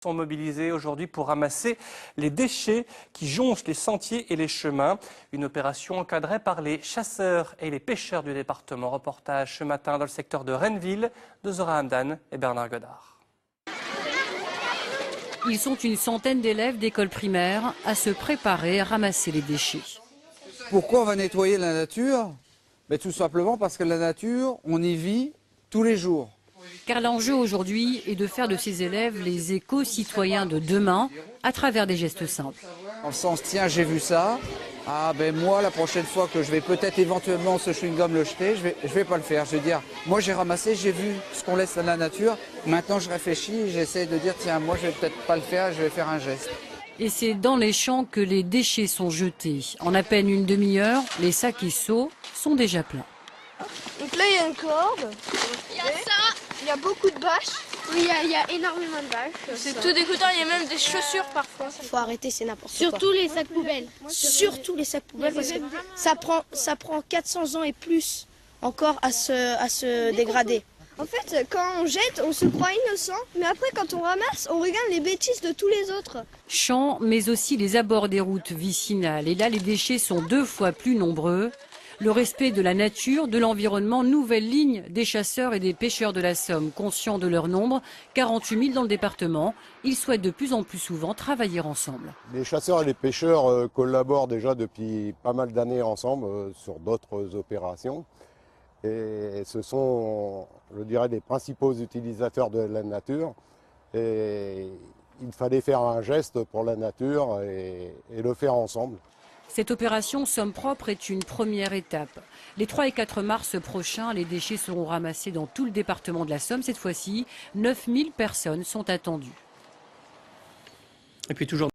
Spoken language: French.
Sont mobilisés aujourd'hui pour ramasser les déchets qui jonchent les sentiers et les chemins. Une opération encadrée par les chasseurs et les pêcheurs du département. Reportage ce matin dans le secteur de Renneville de Zora Hamdan et Bernard Godard. Ils sont une centaine d'élèves d'école primaire à se préparer à ramasser les déchets. Pourquoi on va nettoyer la nature? Tout simplement parce que la nature, on y vit tous les jours. Car l'enjeu aujourd'hui est de faire de ces élèves les éco-citoyens de demain à travers des gestes simples. Dans le sens, tiens, j'ai vu ça. Ah moi, la prochaine fois que je vais peut-être éventuellement ce chewing-gum le jeter, je vais pas le faire. Je vais dire, moi j'ai ramassé, j'ai vu ce qu'on laisse à la nature. Maintenant je réfléchis, j'essaie de dire, tiens, moi je vais peut-être pas le faire, je vais faire un geste. Et c'est dans les champs que les déchets sont jetés. En à peine une demi-heure, les sacs et seaux sont déjà pleins. Donc là, il y a une corde. Il y a ça. Il y a beaucoup de bâches. Oui, il y a énormément de bâches. C'est tout dégoûtant, il y a même des chaussures parfois. Il faut arrêter, c'est n'importe quoi. Surtout les sacs poubelles. Surtout les sacs poubelles, parce que ça prend 400 ans et plus encore à se dégrader. En fait, quand on jette, on se croit innocent, mais après, quand on ramasse, on regarde les bêtises de tous les autres. Champs, mais aussi les abords des routes vicinales. Et là, les déchets sont 2 fois plus nombreux. Le respect de la nature, de l'environnement, nouvelle ligne des chasseurs et des pêcheurs de la Somme. Conscients de leur nombre, 48 000 dans le département, ils souhaitent de plus en plus souvent travailler ensemble. Les chasseurs et les pêcheurs collaborent déjà depuis pas mal d'années ensemble sur d'autres opérations. Et ce sont, je dirais, les principaux utilisateurs de la nature. Et il fallait faire un geste pour la nature et le faire ensemble. Cette opération Somme propre est une première étape. Les 3 et 4 mars prochains, les déchets seront ramassés dans tout le département de la Somme. Cette fois-ci, 9 000 personnes sont attendues. Et puis toujours